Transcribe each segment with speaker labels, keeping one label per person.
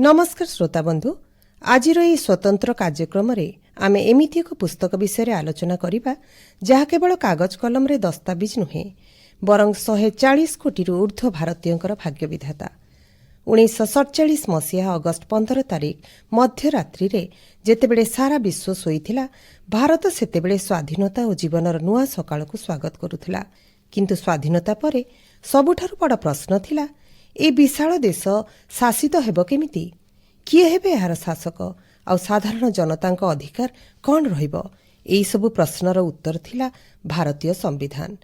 Speaker 1: नमस्कार श्रोता बंधु आज स्वतंत्र कार्यक्रम आमे एमिति एक पुस्तक विषय आलोचना करिबा जहा केवल कागज कलम रे दस्तावेज नुहे बरं 140 कोटी ऊर्ध्व भारतीयंकर भाग्य विधाता। 1947 मसीहा अगस्ट 15 तारिख मध्यरात्रि रे जेतेबेले सारा विश्व शोईथिला भारत सेतेबेले स्वाधीनता और जीवनर नुआ सकाळ को स्वागत करुथिला। किंतु स्वाधीनता परे सबुठारु बड़ प्रश्न थिला ए विशाल देश शासित हेब केमिति, किए हेबे एहार शासक आउ साधारण जनतांक अधिकार कौन रहिब। एई सबु प्रश्नर उत्तर थिला भारतीय संविधान।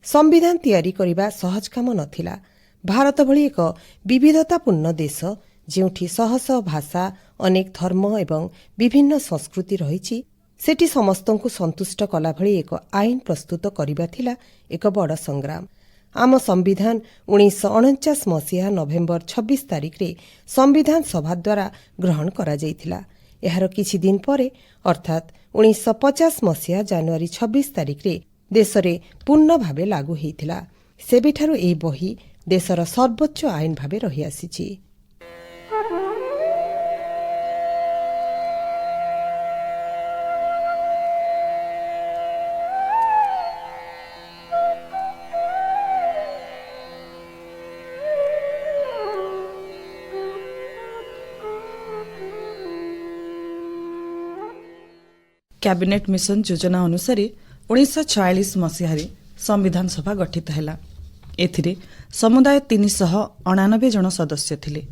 Speaker 1: संविधान तैयारी करिबा सहज काम नथिला। भारत भली एक विविधतापूर्ण देश जेउठी शह शह भाषा, अनेक धर्म एवं विभिन्न संस्कृति रहिछि, सेठी समस्तंकु संतुष्ट कला भली एक आईन प्रस्तुत करिबा थिला एक बड़ संग्राम। आम संविधान 1949 मसीहा नवेम्बर 26 तारिख रे संविधान सभा द्वारा ग्रहण करा जाइथिला। एहार किछि दिन परे अर्थात 1950 मसीहा जनवरी 26 तारिख रे देश रे पूर्ण भावे लागू हेइथिला। सेबेठारु एई बही देशर सर्वोच्च आईन भावे रहि आसिछि।
Speaker 2: कैबिनेट मिशन योजना अनुसार 1946 मसीह संविधान सभा गठित है। एथिरे समुदाय 399 जन सदस्य थिले।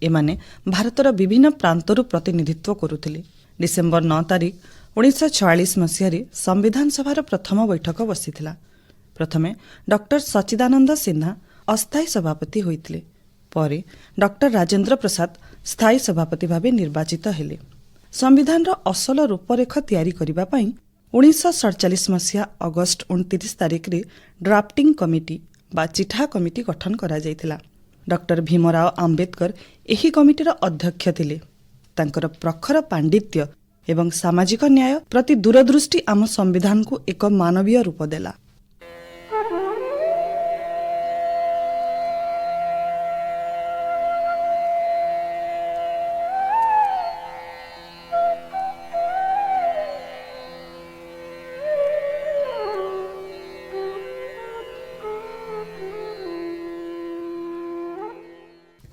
Speaker 2: एमाने भारतर विभिन्न प्रांतरू प्रतिनिधित्व करुथिले। डिसेम्बर 9 तारिख 1946 मसीह संविधान सभार प्रथम बैठक बसिथिला। प्रथमे डॉक्टर सच्चिदानंद सिन्हा अस्थायी सभापति होइथिले। परे डॉक्टर राजेंद्र प्रसाद स्थायी सभापति भावे निर्वाचित हेले। संविधान असल रूपरेख तैयारी करिबा पई 1947 मसीहा अगस्ट 29 तारिख रे ड्राफ्टिंग कमिटी बा चिठा कमिटी गठन करा जायतिला। डॉक्टर भीमराव आंबेडकर एही कमिटीर अध्यक्ष थिले। तांकर प्रखर पांडित्य एवं सामाजिक न्याय प्रति दूरदृष्टि आम संविधान को एक मानवीय रूप देला।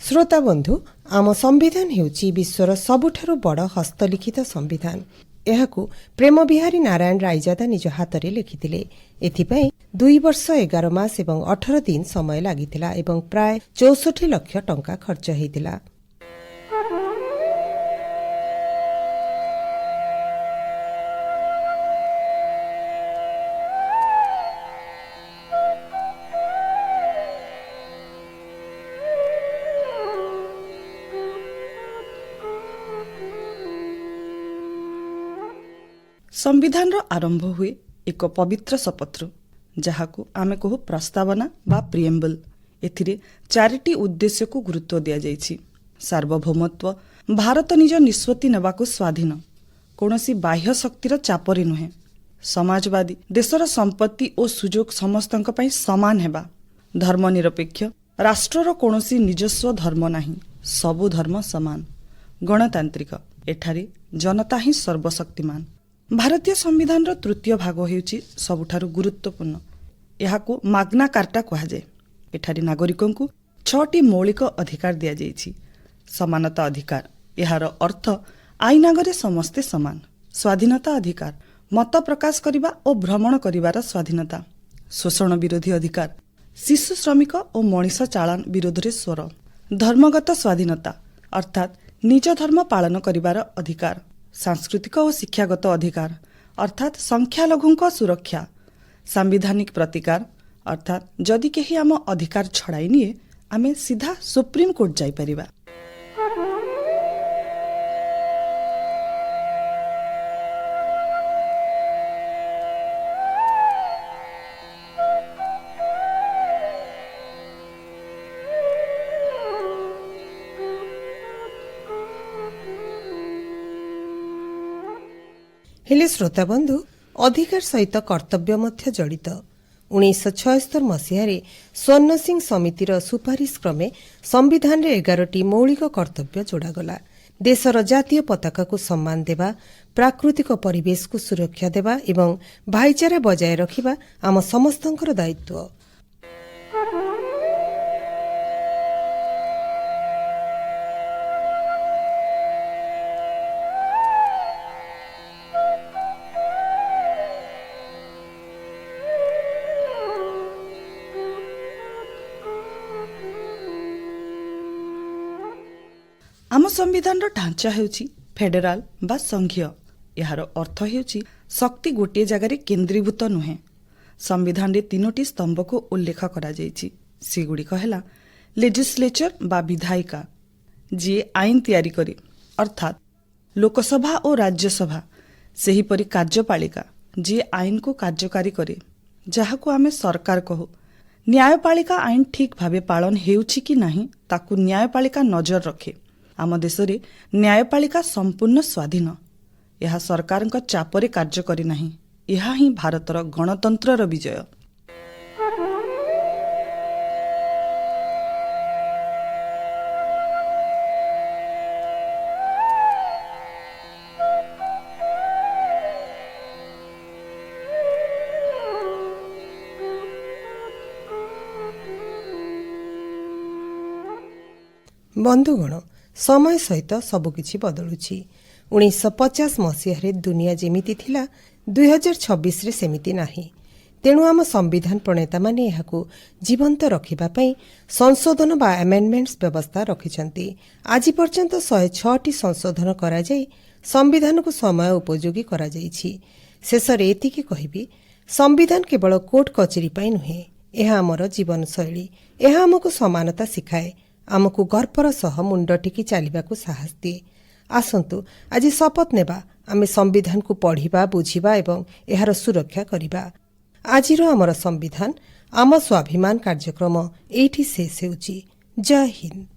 Speaker 1: श्रोता बंधु आम संविधान हेउची विश्वर सबुठारु बड़ हस्तलिखित संविधान। एहाकु प्रेम बिहारी नारायण रायजादा निज हातरे लिखिथिले। एथिपई 2 वर्ष 11 मास एवं 18 दिन समय लागिथिला एवं प्राय 64 लाख टंका खर्च हेइथिला।
Speaker 2: संविधान आरंभ हुए एक पवित्र शपथरू जहाकू आमे कहू प्रस्तावना बा प्रिएम्बल। एथिरे 4टी उद्देश्य को गुरुत्व दिया जाइछि। सार्वभौमत्व, भारत निज निष्पत्ति नेबाकू स्वाधीन, कोनोसी बाह्य शक्तिर चापरे नुहे, समाजवादी, देशर संपत्ति और सुजोग समस्तंक पई समान हेबा, धर्मनिरपेक्ष, राष्ट्रर कोनोसी निजस्व धर्म नाही, सबु धर्म समान, गणतांत्रिक, एठारे जनता ही सर्वशक्तिमान। भारतीय संविधान तृतीय भाग हेउची सबुठारु गुरुत्वपूर्ण। एहाकू माग्ना कार्टा कहाଯାଏ। एठारे नागरिकों को 6टी मौलिक अधिकार दिया जाइछि। समानता अधिकार, एहार अर्थ आईन आगरे समस्ते समान। स्वाधीनता अधिकार, मत प्रकाश करिबा और भ्रमण करिबार स्वाधीनता। शोषण विरोधी अधिकार, शिशु श्रमिक और मनीष चालान विरोध रे स्वर। धर्मगत स्वाधीनता अर्थात निज धर्म पालन करिबार अधिकार। सांस्कृतिक और शिक्षागत अधिकार अर्थात संख्यालघुंक सुरक्षा। सांविधानिक प्रतिकार अर्थात जदि केही आम अधिकार छड़ाई निए आमे सीधा सुप्रीम कोर्ट जाई परिबा।
Speaker 1: हेले श्रोता बंधु अधिकार सहित कर्तव्य मध्य जड़ित। 1976 ମସିହାରେ ସ୍ୱର୍ଣ୍ଣ ସିଂ ସମିତିର ସୁପାରିଶ କ୍ରମେ ସମ୍ବିଧାନରେ 11ଟି ମୌଳିକ କର୍ତ୍ତବ୍ୟ ଯୋଡ଼ାଗଲା। ଦେଶର ଜାତୀୟ ପତାକାକୁ ସମ୍ମାନ ଦେବା, ପ୍ରାକୃତିକ ପରିବେଶକୁ ସୁରକ୍ଷା ଦେବା ଏବଂ ଭାଇଚାରା ବଜାୟ ରଖିବା ଆମ ସମସ୍ତଙ୍କର ଦାୟିତ୍ୱ।
Speaker 2: ଆମ ସମ୍ବିଧାନର ଢାଞ୍ଚା ହେଉଛି ଫେଡେରାଲ ବା ସଂଘୀୟ। ଏହାର ଅର୍ଥ ହେଉଛି ଶକ୍ତି ଗୋଟିଏ ଜାଗାରେ କେନ୍ଦ୍ରୀଭୂତ ନୁହେଁ। ସମ୍ବିଧାନରେ 3ଟି ସ୍ତମ୍ଭକୁ ଉଲ୍ଲେଖ କରାଯାଇଛି। ସେଗୁଡ଼ିକ ହେଲା ଲେଜିସ୍ଲେଚର ବା ବିଧାୟିକା, ଯିଏ ଆଇନ ତିଆରି କରେ ଅର୍ଥାତ୍ ଲୋକସଭା ଓ ରାଜ୍ୟସଭା। ସେହିପରି କାର୍ଯ୍ୟପାଳିକା, ଯିଏ ଆଇନକୁ କାର୍ଯ୍ୟକାରୀ କରେ, ଯାହାକୁ ଆମେ ସରକାର କହୁ। ନ୍ୟାୟପାଳିକା ଆଇନ ଠିକ୍ ଭାବେ ପାଳନ ହେଉଛି କି ନାହିଁ ତାକୁ ନ୍ୟାୟପାଳିକା ନଜର ରଖେ। ଆମ ଦେଶରେ ନ୍ୟାୟପାଳିକା ସମ୍ପୂର୍ଣ୍ଣ ସ୍ୱାଧୀନ। ଏହା ସରକାରଙ୍କ ଚାପରେ କାର୍ଯ୍ୟ କରିନାହିଁ। ଏହା ହିଁ ଭାରତର ଗଣତନ୍ତ୍ରର ବିଜୟ।
Speaker 1: ବନ୍ଧୁଗଣ, ସମୟ ସହିତ ସବୁକିଛି ବଦଳୁଛି। 1950 ମସିହାରେ ଦୁନିଆ ଯେମିତି ଥିଲା 2026ରେ ସେମିତି ନାହିଁ। ତେଣୁ ଆମ ସମ୍ବିଧାନ ପ୍ରଣେତାମାନେ ଏହାକୁ ଜୀବନ୍ତ ରଖିବା ପାଇଁ ସଂଶୋଧନ ବା ଆମେଣ୍ଡମେଣ୍ଟସ୍ ବ୍ୟବସ୍ଥା ରଖିଛନ୍ତି। ଆଜି ପର୍ଯ୍ୟନ୍ତ 106ଟି ସଂଶୋଧନ କରାଯାଇ ସମ୍ବିଧାନକୁ ସମୟ ଉପଯୋଗୀ କରାଯାଇଛି। ଶେଷରେ ଏତିକି କହିବି, ସମ୍ବିଧାନ କେବଳ କୋର୍ଟ କଚେରୀ ପାଇଁ ନୁହେଁ, ଏହା ଆମର ଜୀବନଶୈଳୀ। ଏହା ଆମକୁ ସମାନତା ଶିଖାଏ, ଆମକୁ ଗର୍ବର ସହ ମୁଣ୍ଡ ଟେକି ଚାଲିବାକୁ ସାହସ ଦିଏ। ଆସନ୍ତୁ ଆଜି ଶପଥ ନେବା, ଆମେ ସମ୍ବିଧାନକୁ ପଢ଼ିବା, ବୁଝିବା ଏବଂ ଏହାର ସୁରକ୍ଷା କରିବା। ଆଜିର ଆମର ସମ୍ବିଧାନ, ଆମ ସ୍ୱାଭିମାନ କାର୍ଯ୍ୟକ୍ରମ ଏଇଠି ଶେଷ ହେଉଛି। ଜୟ ହିନ୍ଦ।